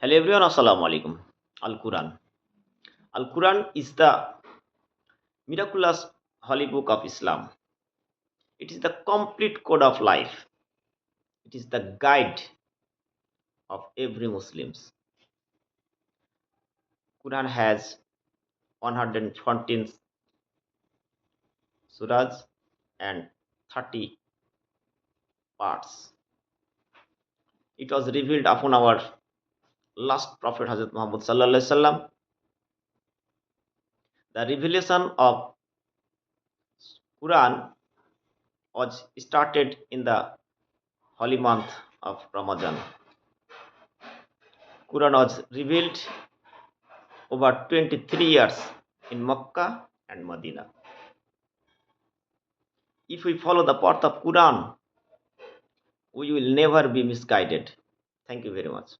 Hello everyone, Assalamu alaikum. Al Quran. Al Quran is the miraculous holy book of Islam. It is the complete code of life. It is the guide of every Muslims. Quran has 114 surahs and 30 parts. It was revealed upon our last Prophet Hazrat Muhammad Sallallahu Alaihi Wasallam. The revelation of Quran was started in the holy month of Ramadan. Quran was revealed over 23 years in Makkah and Medina. If we follow the path of Quran, we will never be misguided. Thank you very much.